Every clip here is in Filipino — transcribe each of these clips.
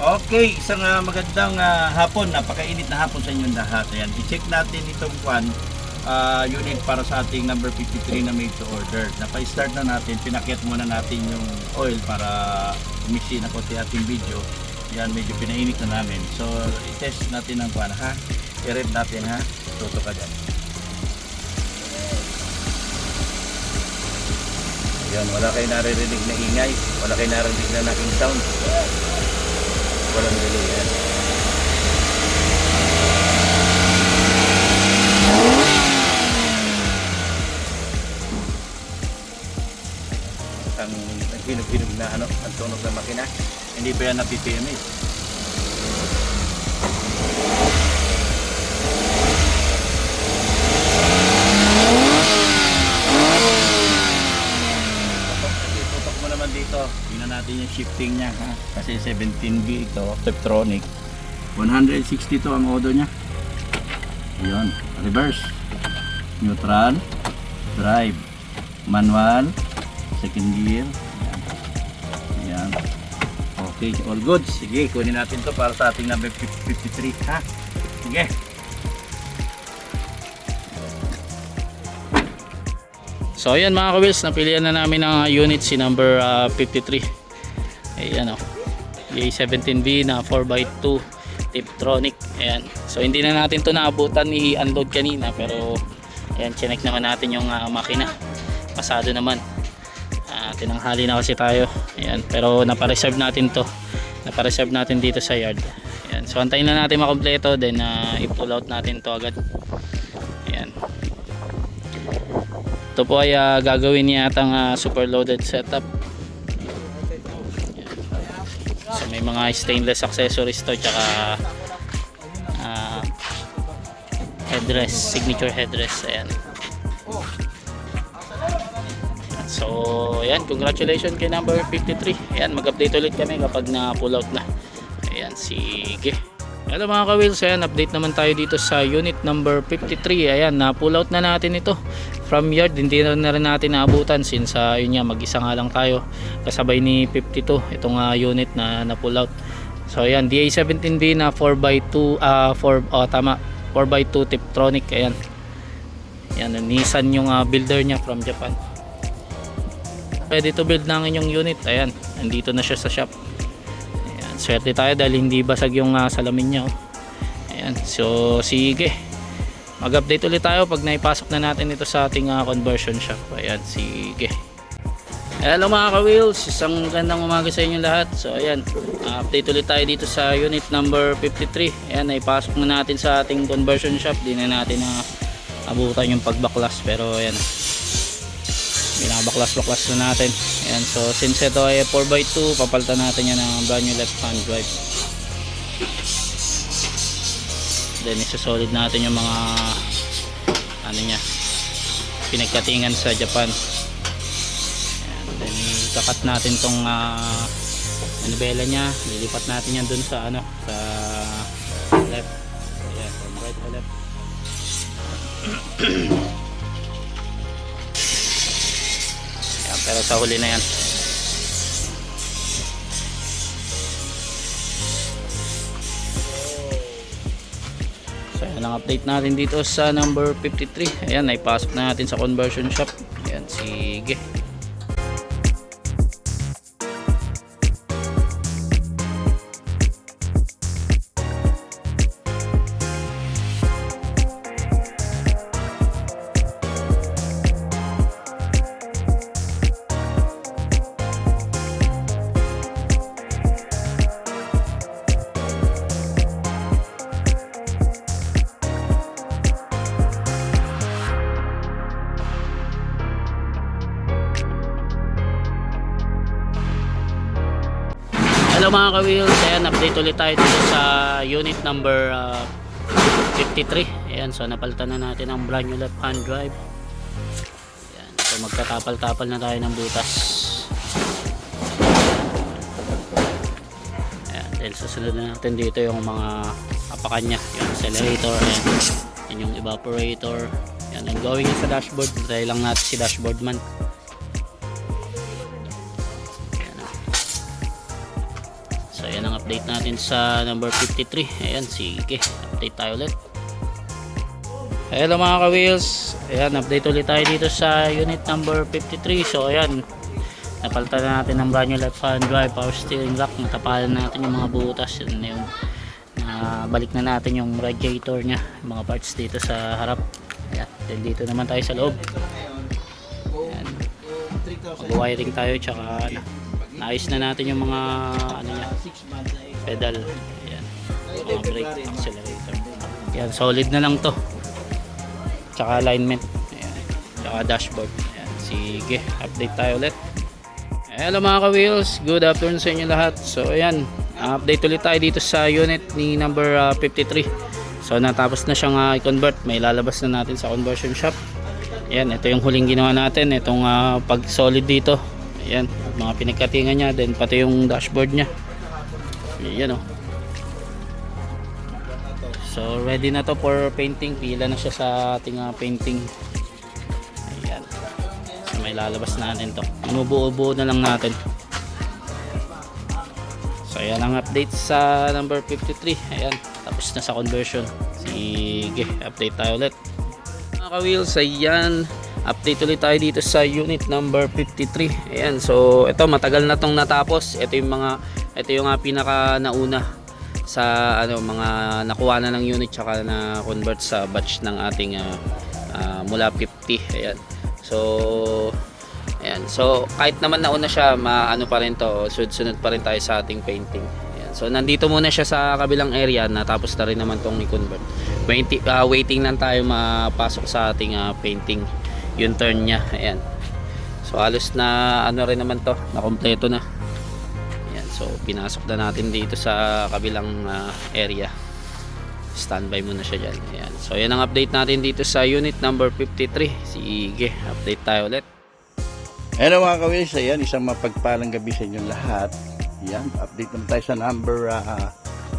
Okay, isang magandang hapon, napakainit na hapon sa inyong lahat. Ayan, i-check natin itong unit para sa ating number 53 na made to order. Napa-start na natin, pinakyat muna natin yung oil para umisin ako sa ating video. Yan, medyo pinainit na namin. So, i-test natin ang ha. I-rev natin ha. Tuto ka dyan. Ayan, wala kayo naririnig na ingay. Wala kayo naririnig na knocking sound. Walang delay yan. Ang hinog-hinog na ang tunog ng makina. Hindi ba yan na PPM eh? Tutok mo naman dito. Tingnan natin yung shifting niya ha. Kasi 17B ito, Tiptronic. 160 to ang odo niya. Ayun, reverse, neutral, drive, manual, second gear. Ayan. Okay, all good. Sige, kunin natin to para sa ating number 53 ha. Sige. So ayan mga ka-wheels, napilian na namin ang unit si number 53. Ayan o, A17B na 4x2 Tiptronic. Ayan. So hindi na natin to naabutan, i-unload kanina, pero ayan, chinek naman natin yung makina. Pasado naman. Tinanghali na kasi tayo. Ayan, pero napa-reserve natin to. Napa-reserve natin dito sa yard. Ayan. So antayin na natin makompleto, then i-pull out natin to agad. Ayan. Ito po ay gagawin niya atang super loaded setup. Ayan. So may mga stainless accessories to, tsaka headrest, signature headrest. Ayan. So ayan, congratulations kay number 53. Ayan, mag-update ulit kami kapag na-pull out na. Ayan, sige. Hello mga ka-wheels, ayan, update naman tayo dito sa unit number 53. Ayan, na-pull out na natin ito from yard. Hindi na rin natin naabutan since yun nga, mag-isa nga lang tayo kasabay ni 52 itong unit na na-pull out. So ayan, DA17B na 4x2 tama, 4x2 Tiptronic. Ayan. Ayan, Nissan yung builder niya from Japan. Ready to build na ang inyong unit. Ayan, nandito na siya sa shop. Ayan, swerte tayo dahil hindi basag yung salamin niya. Ayan, so sige, mag-update ulit tayo pag naipasok na natin ito sa ating conversion shop. Ayan, sige. Hello mga ka-wheels, isang magandang umaga sa inyo lahat. So ayan, update ulit tayo dito sa unit number 53. Ayan, naipasok na natin sa ating conversion shop. Di na natin abutan yung pagbaklas, pero ayan, binabaklas-baklas na natin. Ayan, so since ito ay 4x2, papalitan natin yan ng brand new left hand drive. Then isa-solid natin yung mga ano niya, pinagkatingan sa Japan. Ayan, then kakat natin tong manibela niya, lilipat natin yan dun sa sa left. Ayan, from right to left. Pero sa huli na yan. So yan ang update natin dito sa number 53. Ayan, naipasok na natin sa conversion shop. Ayan, sige. Hello mga ka-wheels, ayan, update ulit tayo dito sa unit number 53. Ayan, so napalitan na natin ang brand new left hand drive. Ayan, so magtatapal-tapal na tayo ng butas. Ayan, then susunod na natin dito yung mga apakan nya, yung accelerator, ayan, yan yung evaporator. Ayan, ongoing sa dashboard, try lang natin si dashboard man. So ayan ang update natin sa number 53. Ayan, sige, update tayo ulit. Hello mga ka-wheels, ayan, update ulit tayo dito sa unit number 53. So ayan, napalitan na natin ng brand new left hand drive, power steering lock, natapalan natin yung mga butas, yun na yun. Balik na natin yung radiator nya, mga parts dito sa harap. Ayan, then dito naman tayo sa loob. Ayan, mag-wiring tayo, tsaka naayos na natin yung mga ano nya, pedal. Ayan, mga brake, accelerator. Ayan, solid na lang to, tsaka alignment. Ayan, tsaka dashboard. Ayan, sige, update tayo ulit. Hello mga ka-wheels, good afternoon sa inyo lahat. So ayan, update ulit tayo dito sa unit ni number 53. So natapos na siyang i-convert, may lalabas na natin sa conversion shop. Ayan, ito yung huling ginawa natin, itong pag solid dito. Ayan, mga pinagkatingan niya, then pati yung dashboard niya. Ayan o. So ready na to for painting, pila na siya sa ating painting. Ayan, so may lalabas natin to, inubuo-buo na lang natin. So ayan ang update sa number 53. Ayan, tapos na sa conversion. Sige, update tayo ulit mga ka-wheels. Ayan, update ulit tayo dito sa unit number 53. Ayan, so ito matagal na tong natapos. Ito yung pinaka nauna sa mga nakuha na ng unit, tsaka na convert sa batch ng ating mula 50. Ayan, so kahit naman nauna siya, maano pa rin to, sunod pa rin tayo sa ating painting. Ayan, so nandito muna siya sa kabilang area, natapos na rin naman tong i-convert. Waiting lang tayo mapasok sa ating painting, yung turn nya. Ayan, so halos na rin naman to, na kompleto na. Ayan, so pinasok na natin dito sa kabilang area. Standby muna siya dyan. Ayan, so yan ang update natin dito sa unit number 53. Sige, update tayo ulit. Hello mga ka-wheels, ayan, isang mapagpalang gabi sa inyong lahat. Ayan, update naman tayo sa number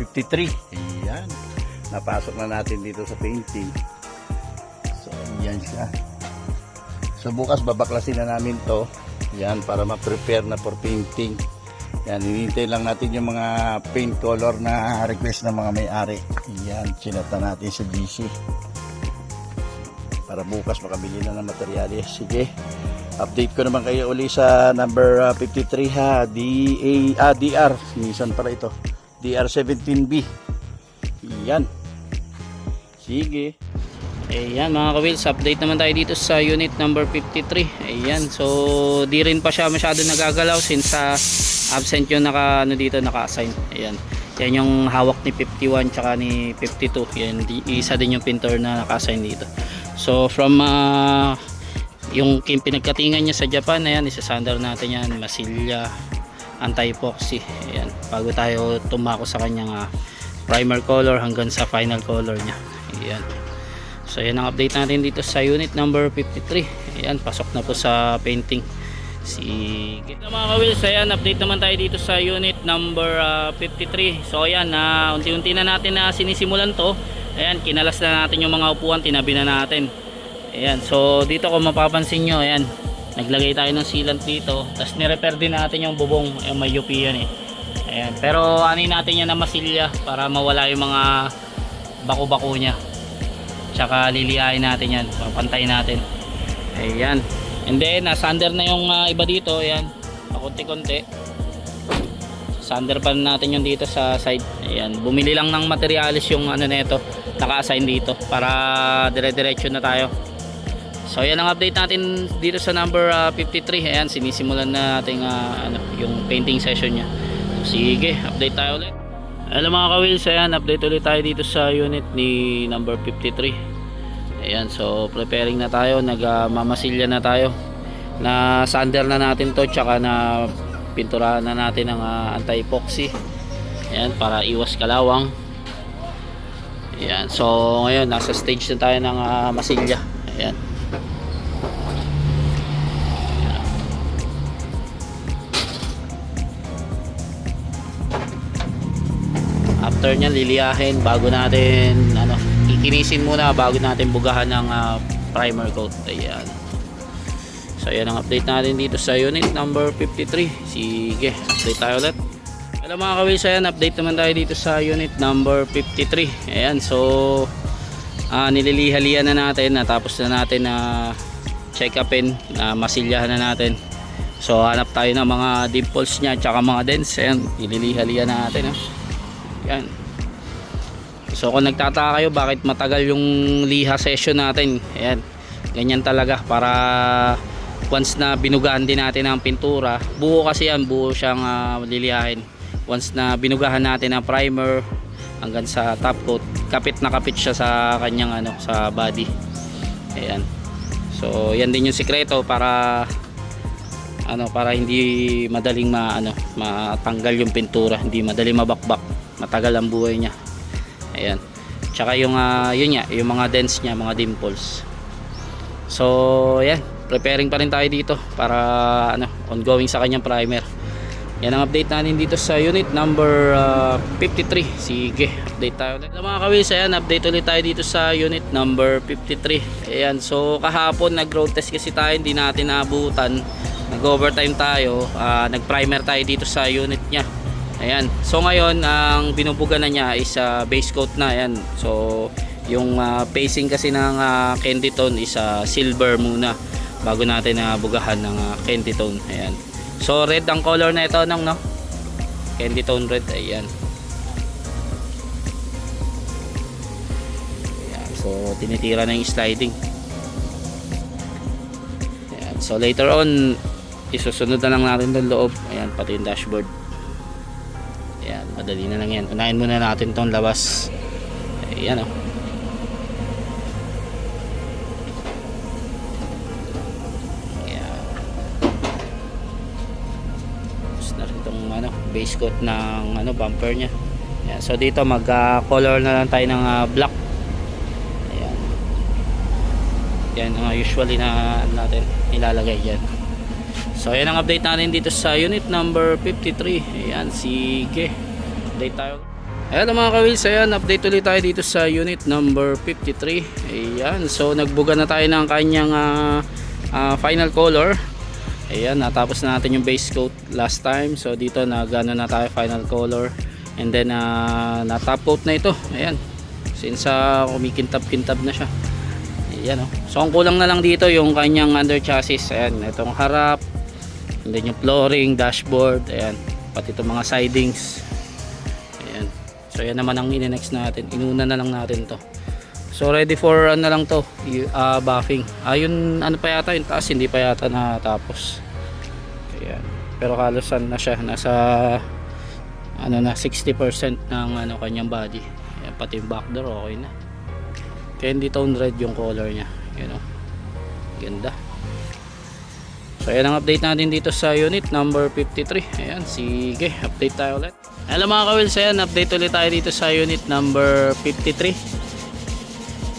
53. Ayan, napasok na natin dito sa painting. So ayan siya. So bukas babaklasin na namin to. Ayan, para ma-prepare na for painting. Ayan, hinihintay lang natin yung mga paint color na request ng mga may-ari. Ayan, sinata natin sa GC para bukas makabili na ng materyales. Sige, update ko naman kayo uli sa number 53 ha. DR, sinisan para ito, DR17B. Ayan, sige. Ayan mga ka-wheels, update naman tayo dito sa unit number 53. Ayan, so di rin pa siya masyado nagagalaw since absent yung naka-assign. Ayan, yan yung hawak ni 51 tsaka ni 52. Yan, isa din yung pintor na naka-assign dito. So from yung pinagkatingan niya sa Japan, ayan, isasandar natin yan, masilya, anti-epoxy. Ayan, bago tayo tumako sa kanyang primer color hanggang sa final color niya. Ayan, so yan ang update natin dito sa unit number 53. Ayan, pasok na po sa painting. Sige mga ka-wheels, ayan, update naman tayo dito sa unit number 53. So ayan, unti-unti na natin na sinisimulan to. Ayan, kinalas na natin yung mga upuan, tinabi na natin. Ayan, so dito kung mapapansin nyo, ayan, naglagay tayo ng sealant dito, tapos nirepair din natin yung bubong, yung may UP yan eh. Ayan, pero anin natin yan na masilya para mawala yung mga bako-bako nya, tsaka liliyain natin yan, papantayin natin. Ayan, and then sander na yung iba dito. Ayan, pakunti-kunti sander pa natin yung dito sa side. Ayan, bumili lang ng materials yung nito, naka-assign dito para dire-diretso na tayo. So ayan ang update natin dito sa number 53. Ayan, sinisimulan na natin yung painting session nya. Sige, update tayo ulit. Hello mga ka-wheels, ayan, update ulit tayo dito sa unit ni number 53. Ayan, so preparing na tayo, nagmamasilya na tayo, na sander na natin to, tsaka na pinturahan na natin ng anti-epoxy. Ayan, para iwas kalawang. Ayan, so ngayon nasa stage na tayo ng masilya. Ayan, after nyan liliyahin, bago natin ikinisin muna bago natin bugahan ng primer coat. Ayan, so ayan ang update natin dito sa unit number 53. Sige, update tayo ulit. Hello Hello mga ka-wheels, ayan, update naman tayo dito sa unit number 53. Ayan, so nililihalian na natin, natapos na natin na check upin, masilyahan na natin. So hanap tayo ng mga dimples nya tsaka mga dents. Ayan, nililihalian na natin. Ayan. So kung nagtataka kayo bakit matagal yung liha session natin, ayan, ganyan talaga, para once na binugahan din natin ang pintura, buo kasi yan, buo siyang lilihain. Once na binugahan natin ang primer hanggang sa top coat, kapit na kapit siya sa kanyang sa body. Ayan. So yan din yung sikreto para para hindi madaling matanggal yung pintura, hindi madaling mabakbak, matagal ang buhay niya. Ayan. Tsaka yung yun nga, yung mga dents niya, mga dimples. So ayan, preparing pa rin tayo dito para ongoing sa kanyang primer. Yan ang update natin dito sa unit number 53. Sige, update tayo ulit. Mga ka-wheels, ayan, update ulit tayo dito sa unit number 53. Ayan, so kahapon nag-road test kasi tayo, hindi natin naabutan. Nag-overtime tayo, nag-primer tayo dito sa unit niya. Ayan, so ngayon ang binubuga na niya is base coat na. Ayan, so yung facing kasi ng candy tone is silver muna bago natin bugahan ng candy tone. Ayan, so red ang color na ito ng candy tone red. Ayan. Ayan, so tinitira na yung sliding. Ayan, so later on isusunod na lang natin doon loob. Ayan, pati yung dashboard. Ayan, madali na lang yan. Unahin muna natin tong labas. Ayan o. Ayan. Tapos na rin itong base coat ng bumper nya. Ayan, so dito mag color na lang tayo ng black. Ayan. Yan usually na natin ilalagay dyan. So ayan ang update natin dito sa unit number 53. Ayan, sige, update tayo. Ayan mga ka-wheels, ayan, update ulit tayo dito sa unit number 53. Ayan, so nagbuga na tayo ng kanyang final color. Ayan, natapos na natin yung base coat last time. So dito nagano na tayo final color. And then na top coat na ito. Ayan, since kumikintab-kintab na siya. Ayan o. So ang kulang na lang dito yung kanyang under chassis. Ayan, itong harap, and then yung flooring, dashboard, ayan, pati itong mga sidings. Ayan, so yan naman ang in-next natin, inuna na lang natin to. So ready for na lang to, buffing. Yun pa yata, yung taas hindi pa yata natapos. Ayan, pero halos na siya, nasa na 60% ng kanyang body. Ayan, pati yung back door okay na. Candy tone red yung color nya, ganda. So ayan ang update natin dito sa unit number 53. Ayan, sige, update tayo ulit. Hello mga ka-wheels, ayan, update ulit tayo dito sa unit number 53.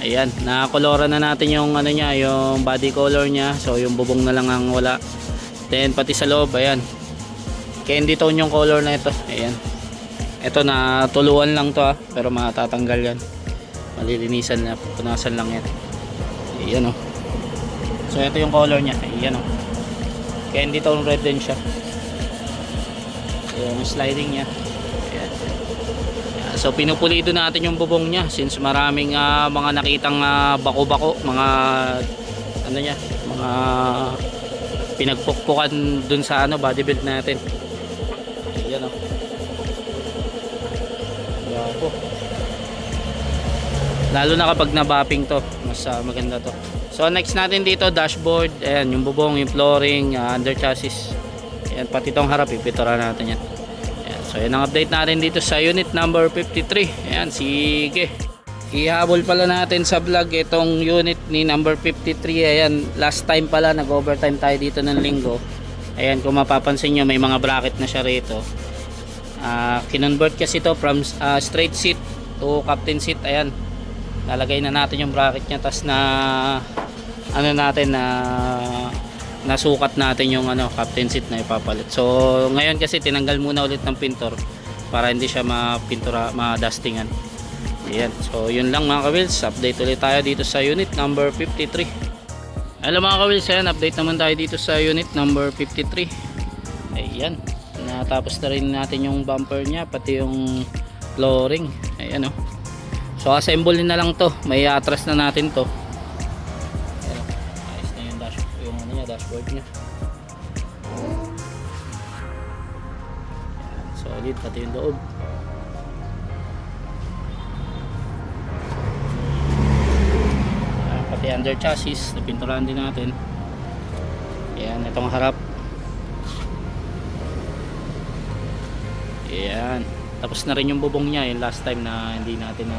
Ayan, nakakoloran na natin yung yung body color nya. So yung bubong na lang ang wala. Then pati sa loob, ayan, candy tone yung color na ito. Ayan, ito na tuluan lang to pero matatanggal yan, malilinisan na, punasan lang yan. Ayan o. So ito yung color nya. Ayan o, candy tone red din siya. Yung sliding nya. Ayan. So pinupulido natin yung bubong nya since maraming mga nakitang bako-bako, mga nya, mga pinagpukpukan dun sa body build natin. Ayan o. Yapo. Lalo na kapag nabapping to, mas maganda to. So next natin dito, dashboard. Ayan, yung bubong, yung flooring, under chassis. Ayan, pati itong harap, ipitura natin yan. Ayan, so yan ang update natin dito sa unit number 53. Ayan, sige. Ihabol pala natin sa vlog itong unit ni number 53. Ayan, last time pala nag-overtime tayo dito ng linggo. Ayan, kung mapapansin nyo, may mga bracket na siya rito. Kinonvert kasi ito from straight seat to captain seat. Ayan, lalagay na natin yung bracket nya, tas na nasukat natin yung captain seat na ipapalit. So ngayon kasi tinanggal muna ulit ng pintor para hindi siya mapintura, ma-dustingan. Ayan, so yun lang mga ka-wheels, update ulit tayo dito sa unit number 53. Hello mga ka-wheels, ayan, update naman tayo dito sa unit number 53. Ayan, natapos na rin natin yung bumper niya, pati yung flooring. Ayan oh. So assemble na lang to. May atras na natin to. Ayan oh. Ayos na yung ano niya, dashboard niya. Ayan, solid pati yung loob. Ayan, pati under chassis, napinturahan din natin. Ayan, itong harap. Ayan. Tapos na rin yung bubong niya, yung last time na hindi natin na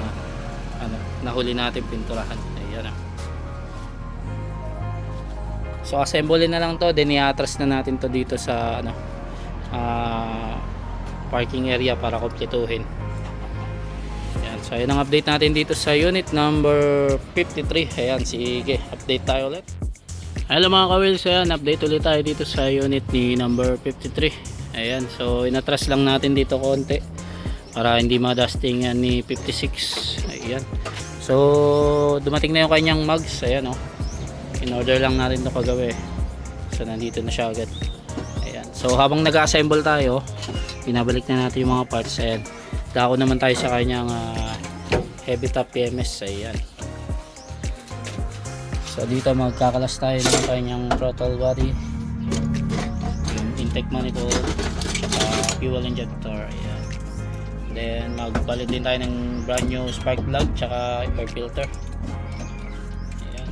nahuli natin pinturahan. Ayan. So assemble na lang to, then i-atras na natin to dito sa parking area para kumpletuhin. Ayan. So yun ang update natin dito sa unit number 53. Ayan, sige, update tayo ulit. Hello mga ka-wheels, ayan, update ulit tayo dito sa unit ni number 53. Ayan, so inatras lang natin dito konti para hindi madusting yan ni 56. Ayan, so dumating na yung kanyang mugs. Ayan oh, in order lang natin ito kagabi, so nandito na siya agad. Ayan, so habang nag-assemble tayo, pinabalik na natin yung mga parts. Ayan, dako naman tayo sa kanyang heavy top PMS. Ayan, so dito magkakalas tayo ng kanyang throttle body, yung intake manifold, saka fuel injector. Ayan. Then magpalit din tayo ng brand new spark plug tsaka air filter. Ayan.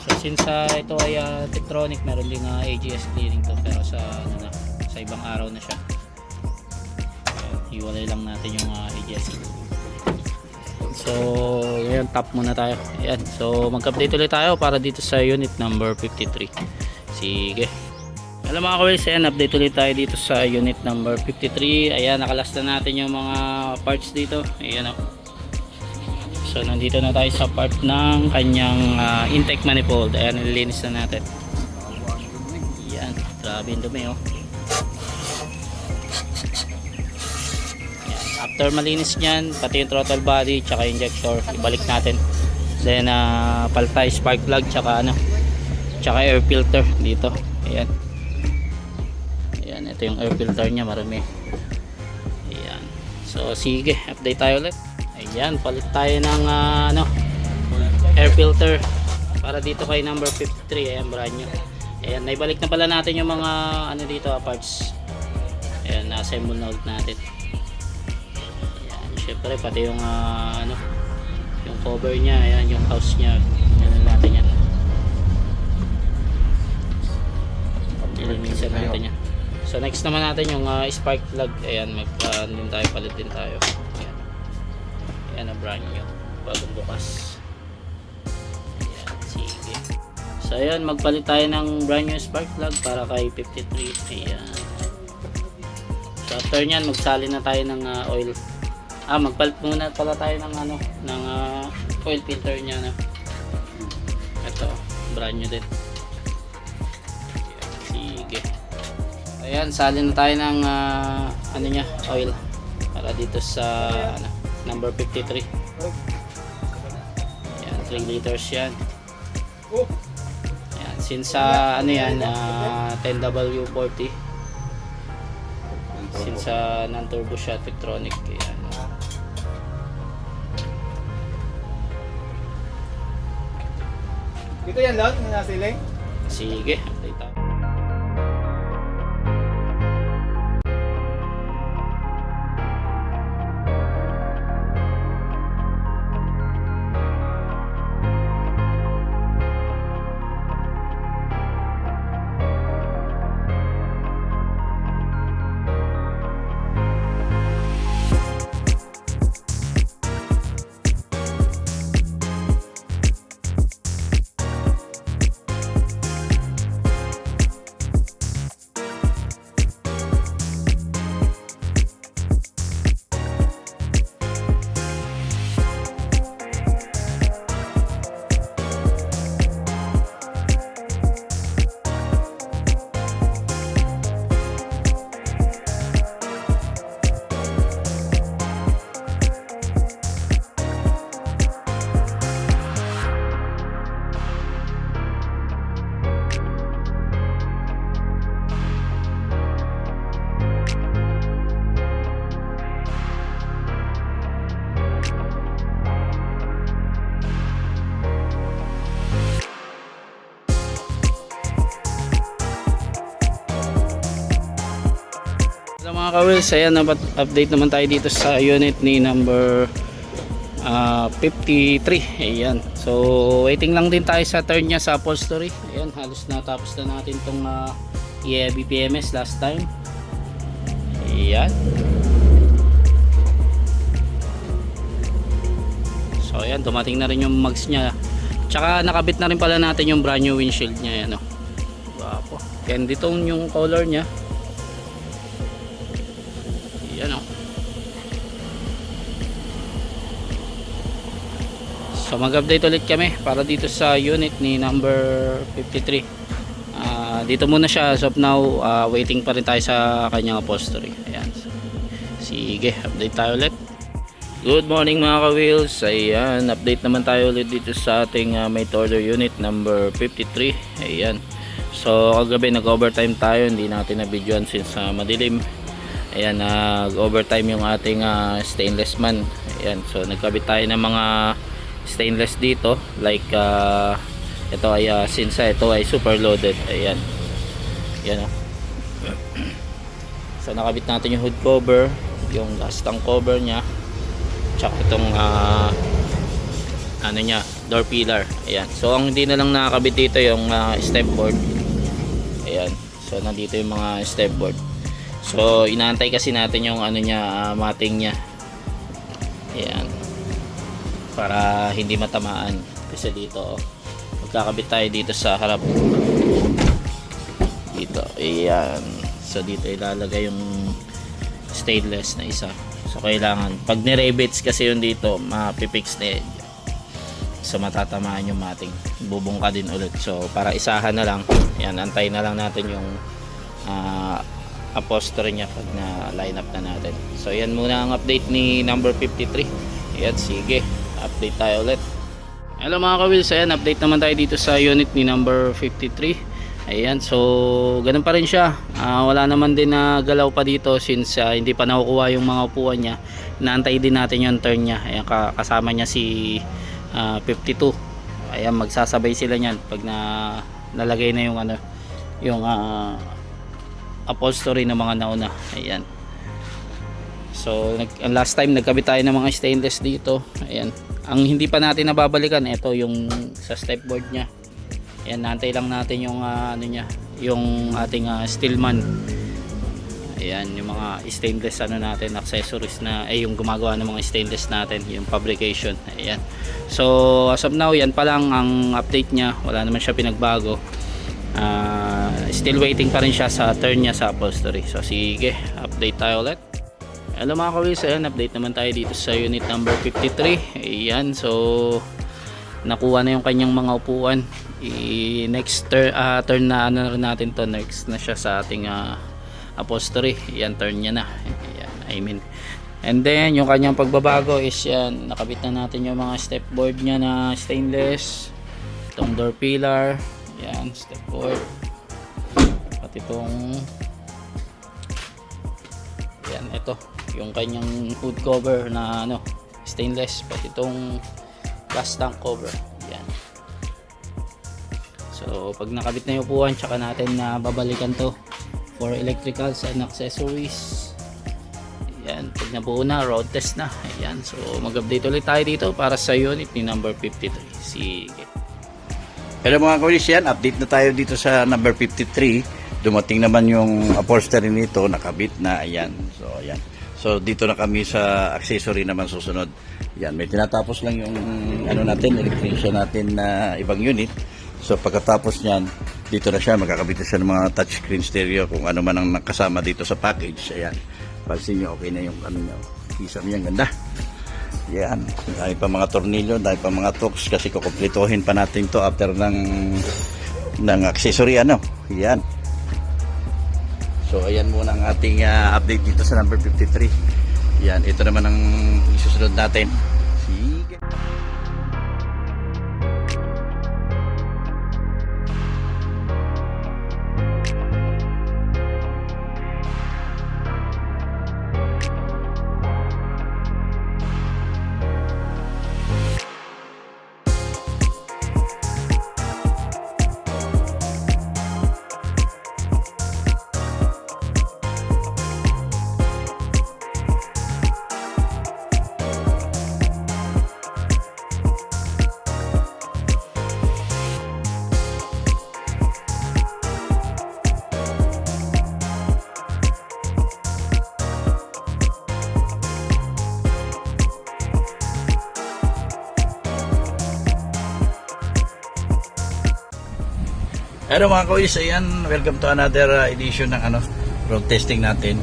So since ito ay Tektronix, meron din AGS cleaning to, pero sa ibang araw na siya. Ayan, hiwalay lang natin yung AGS. So ngayon top muna tayo. Ayan, so mag-update ulit tayo para dito sa unit number 53. Sige. Alam mga ka-wheels, ayan, update ulit tayo dito sa unit number 53. Ayan, nakalasta natin yung mga parts dito. Ayan o. So nandito na tayo sa part ng kanyang intake manifold. Ayan, nililinis na natin. Ayan, grabe yung dumi o. Ayan, after malinis nyan, pati yung throttle body tsaka injector, ibalik natin. Then palit tayo spark plug tsaka tsaka air filter dito. Ayan. Ayan, ito yung air filter niya, marami. Ayan. So sige, update tayo ulit. Ayan, palit tayo ng air filter para dito kay number 53. Ayan, brand new. Ayan, naibalik na pala natin yung mga dito parts. Ayan, na-assemble na ulit natin. Ayan, syempre pati yung yung cover niya, ayan, yung house niya. Ayan natin yan. Ilinisan natin yan. So next naman natin yung spark plug. Ayan, din tayo, palit din tayo. Ayan, ayan na brand new, bagong bukas. Ayan, sige. So ayan, magpalit tayo ng brand new spark plug para kay 53. Ayan. So after nyan, magsali na tayo ng oil. Magpalit muna pala tayo ng ng oil filter niya na. Ito, brand new din. Sige. Ayan, salin na tayo ng niya, oil para dito sa number 53. Ayan, 3 liters yan. Ayan, since yan 10W40, since non-turbo siya, Tektronix. Ayan. Dito yan lahat, nasiling? Sige, update tayo. mga ka-wheels, ayan, update naman tayo dito sa unit ni number 53. Ayan. So, waiting lang din tayo sa turn niya sa upholstery. Ayan, halos natapos na natin itong BPMS last time. Ayan. So, ayan, dumating na rin yung mags niya. Tsaka nakabit na rin pala natin yung brand new windshield niya. Ayan, oh. Wapo. Candy tone yung color niya. Ayan, oh. So mag-update ulit kami para dito sa unit ni number 53. Dito muna siya as of now, waiting pa rin tayo sa kanyang upholstery. Ayan. So, sige, update tayo ulit. Good morning mga ka-wheels. Ayan, update naman tayo ulit dito sa ating made order unit number 53. Ayan. So kagabi nag-overtime tayo, hindi natin na-videoan since madilim. Ayan, nag-overtime yung ating stainless man. Ayan, so nagkabit tayo ng mga stainless dito, like ito ay since ito ay super loaded. Ayan, yan, oh. So nakabit natin yung hood cover, yung gas tank cover nya, tsaka itong ano nya, door pillar. Ayan, so ang hindi na lang nakakabit dito yung step board. Ayan, so nandito yung mga step board. So inaantay kasi natin yung ano nya, matting nya. Ayan, para hindi matamaan kasi dito magkakabit tayo dito sa harap dito. Ayan, so dito ilalagay yung stainless na isa. So kailangan pag ni-rebits kasi yung dito mapipix na yan, so matatamaan yung mating, bubungka din ulit. So para isahan na lang, ayan, antay na lang natin yung upholstery nya pag na line up na natin. So yan muna ang update ni number 53. Ayan, sige, update tayo ulit. Hello mga ka-wheels, ayan, update naman tayo dito sa unit ni number 53. Ayan, so ganun pa rin siya. Wala naman din na galaw pa dito since hindi pa nakukuha yung mga upuan niya. Inaantay din natin yung turn niya. Ayan, kasama niya si 52. Ayan, magsasabay sila niyan pag nalagay na yung ano, yung upholstery ng mga nauna. Ayan. So last time nagkabit tayo ng mga stainless dito. Ayan. Ang hindi pa natin nababalikan, ito yung sa step board nya. Ayan, naantay lang natin yung ano nya, yung ating Stillman. Ayan, yung mga stainless ano natin, accessories na yung gumagawa ng mga stainless natin, yung fabrication. Ayan. So as of now, yan pa lang ang update nya. Wala naman siya pinagbago. Still waiting pa rin siya sa turn nya sa upholstery. So sige, update tayo ulit. Hello mga ka-wheels, ayan, update naman tayo dito sa unit number 53. Ayan, so nakuha na yung kanyang mga upuan. Next turn na ano rin natin to, next na siya sa ating upholstery. Ayan, turn niya na. Ayan, I mean. And then yung kanyang pagbabago is yan, nakabit na natin yung mga step board niya na stainless, itong door pillar, ayan, step board, at itong ayan, ito yung kanyang hood cover na ano, stainless, pati itong gas tank cover. Yan. So pag nakabit na yung upuan, tsaka natin na babalikan to for electricals and accessories. Yan, pag nabuo na, road test na. Ayan, so mag-update ulit tayo dito para sa unit ni number 53. Sige. Hello mga ka-wheels, yan, update na tayo dito sa number 53. Dumating naman yung upholstery nito, nakabit na. Ayan, so ayan. So dito na kami sa accessory naman susunod. Yan, may tinatapos lang yung ano natin, electrician natin na ibang unit. So pagkatapos niyan, dito na siya, magkakabit na siya ng mga touchscreen stereo kung ano man ang nakasama dito sa package. Ayan, pansin nyo, okay na yung ano nyo, kisam niya, ganda. Yan, dahil pa mga tornilyo, dahil pa mga tools, kasi kukumplituhin pa natin to after ng accessory ano. Yan. So ayan muna ang ating update dito sa number 53. Yan, ito naman ang isusunod natin. Sige. Hello mga kawis, ayan, welcome to another edition ng road testing natin.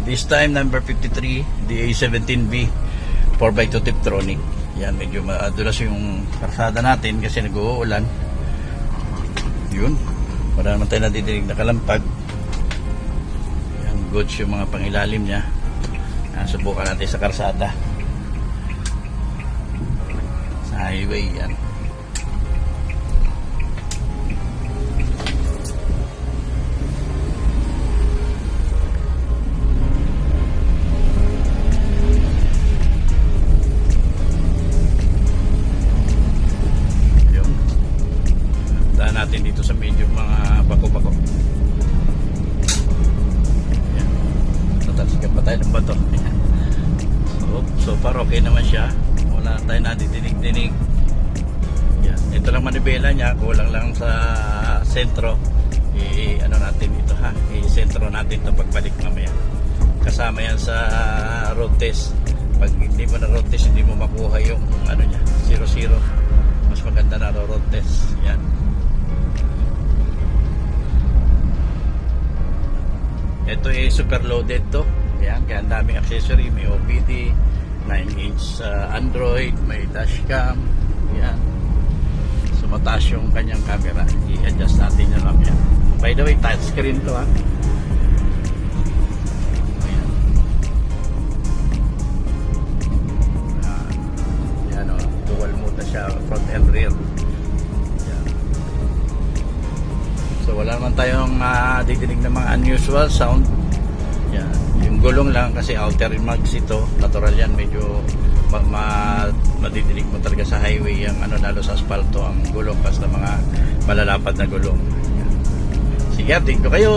This time number 53, DA17B 4x2 Tiptronic. Yan, medyo madulas yung karsada natin kasi nag-uulan. Yun, wala naman tayo nadidinig na kalampag. Yan, goods yung mga pangilalim niya. Subukan natin sa karsada, sa highway. Yan, natin dito sa medyo mga bako-bako. Ayan. Natalsikan pa tayo ng bato. So far okay naman siya. Wala tayo natidinig-dinig. Ayan. Ito lang manibela niya. Kulang lang sa sentro. Natin ito ha. I-sentro natin ito pagbalik mamaya. Kasama yan sa road test. Pag hindi mo na road test, hindi mo makuha yung niya, 0-0. Mas maganda na road test. Yan. Ito ay super loaded to. Yan, kaya ang daming accessory. May OBD, 9-inch Android, may dashcam. Yan. So mataas yung kanyang camera. I-adjust natin yan lang yan. By the way, touchscreen to ha. Ayan. Yan o. Dual mode na siya, front and rear. So wala naman tayong didinig ng mga unusual sound. Yan. Yung gulong lang kasi outer mags ito. Natural yan, medyo madidinig mo talaga sa highway yung lalo sa asfalto ang gulong basta mga malalapad na gulong. Yan. Sige, update ko kayo.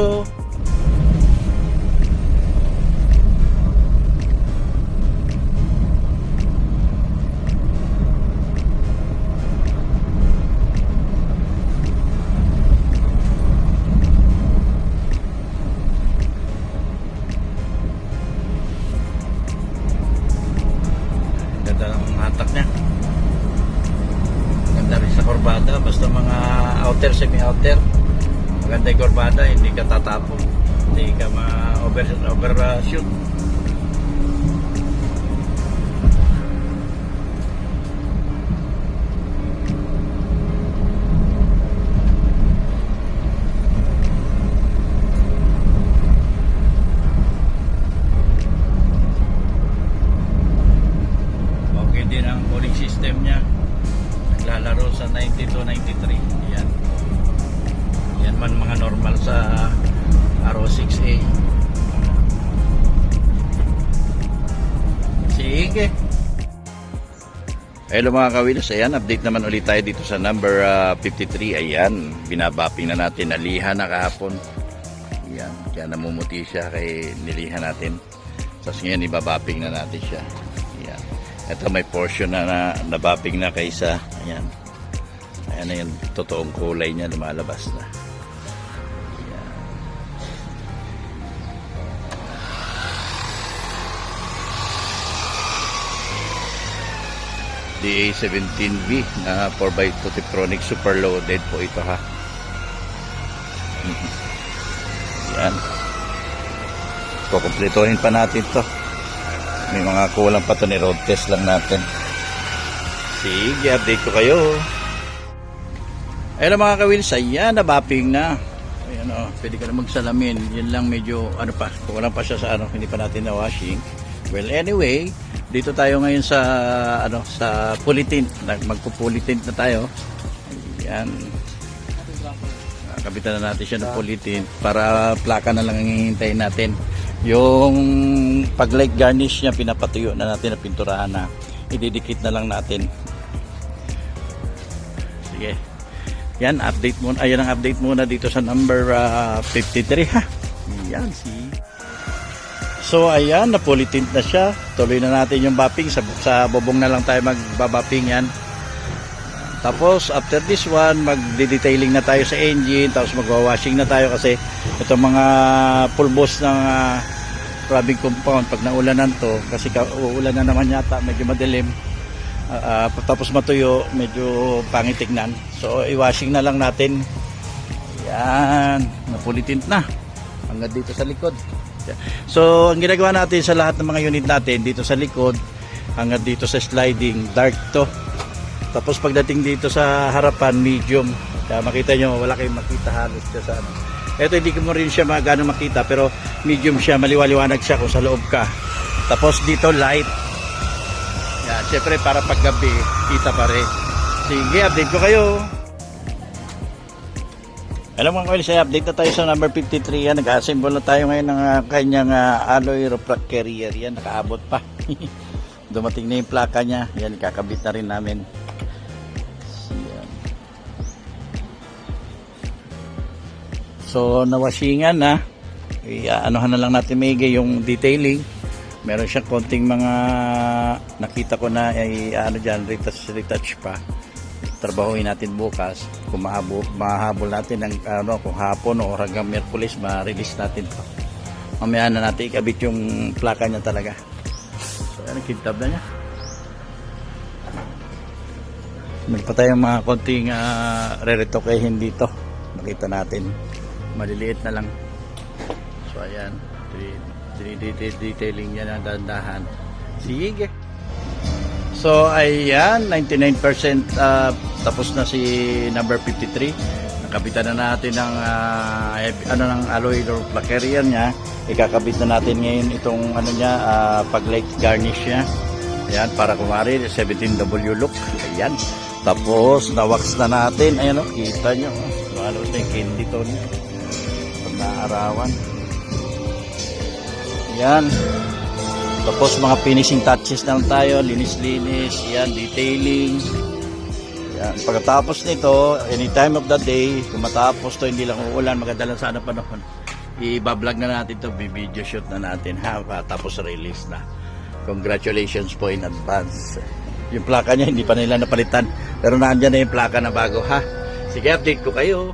Ganda ng hatak niya. Ganda rin sa kurbada. Basta mga outer, semi-outer. Maganda yung kurbada. Hindi ka tatapon. Hindi ka ma-overshoot. Din ang cooling system niya, naglalaro sa 92-93. Yan. Yan man mga normal sa RO6A. Sige. Hello mga kawilos, ayan, update naman ulit tayo dito sa number 53. Ayan, binabapping na natin, nalihan na kahapon. Ayan, kaya namumuti siya kay nilihan natin. Tapos ngayon ibabapping na natin siya. Ayan. Ito may portion na nabapping na kaysa. Ayan. Ayan na yung totoong kulay niya, lumalabas na. Ayan. DA17B na 4x2 Tiptronic super loaded po ito ha. Ayan. Kukumpletohin pa natin to. May mga kulang pa to, ni road test lang natin. Sige, update ko kayo. Ayun mga kawils, ayan, nabapping na. Ayan o, pwede ka na magsalamin. Yan lang medyo, kulang pa siya sa hindi pa natin na washing. Well, anyway, dito tayo ngayon sa, sa pulley-tint. Magpo-pulley-tint na tayo. Ayan. Kapitan na natin siya ng pulley-tint para plaka na lang ang hihintayin natin. Yung pag light garnish niya, pinapatuyo na natin na pinturahan na. Ididikit na lang natin. Sige. Yan, update muna. Ayan ang update muna dito sa number 53 ha. Yan, see. So ayan, napulitin na siya. Tuloy na natin yung bapping. Sa bubong na lang tayo magbabapping yan. Tapos after this one, magde-detailing na tayo sa engine. Tapos magwa-washing na tayo kasi itong mga pulbos ng rubbing compound pag naulanan to, kasi uulan na naman yata, medyo madilim. Tapos matuyo, medyo pangit tignan. So i-washing na lang natin Yan, napulitin na. Hanggang dito sa likod. So, ang ginagawa natin sa lahat ng mga unit natin, dito sa likod, hanggang dito sa sliding, dark to. Tapos pagdating dito sa harapan, medium. Kaya makita nyo, wala kayong makita halos siya sa ano. Ito, hindi ko mo rin siya magano makita, pero medium siya, maliwaliwanag siya kung sa loob ka. Tapos dito, light. Yan, syempre para paggabi, kita pa rin. Sige, update ko kayo. Alam mga kawil, sa update na tayo sa number 53. Yan, nag-assemble na tayo ngayon ng kanyang alloy rough carrier. Yan, nakaabot pa. Dumating na yung plaka niya. Yan, kakabit na rin namin. Yan. So, nawasingan na. Anuhan na lang natin maigi yung detailing. Meron siyang konting mga nakita ko na ay ano dyan, retouch pa. Trabahuin natin bukas kung mahabol natin ng kung hapon o hanggang Miyerkules ma-release natin to. Mamaya na natin ikabit yung plaka niya talaga. So yan, kintab na niya. Meron pa tayong mga konting re-retokehin dito. Makita natin maliliit na lang. So ayan, detailing niya na dahan-dahan. Sige. So ayan, 99% tapos na si number 53. Nakabitan na natin ng ng alloy door carrier niya. Ikakabit na natin ngayon itong ano niya, pag light garnish niya. Ayan, para kumari 17W look. Ayan. Tapos na-wax na natin. Ayan, kita nyo. Halos na yung candy tone niya. Pag naarawan. Ayan. Tapos mga finishing touches na lang tayo, linis-linis, yan, detailing. Yan. Pagkatapos nito, any time of the day, kung matapos to, hindi lang uulan, maganda lang sana panahon. I-vlog na natin to, video shoot na natin, ha? Tapos release na. Congratulations po in advance. Yung plaka niya, hindi pa nila napalitan. Pero naandyan na yung plaka na bago, ha? Sige, update ko kayo.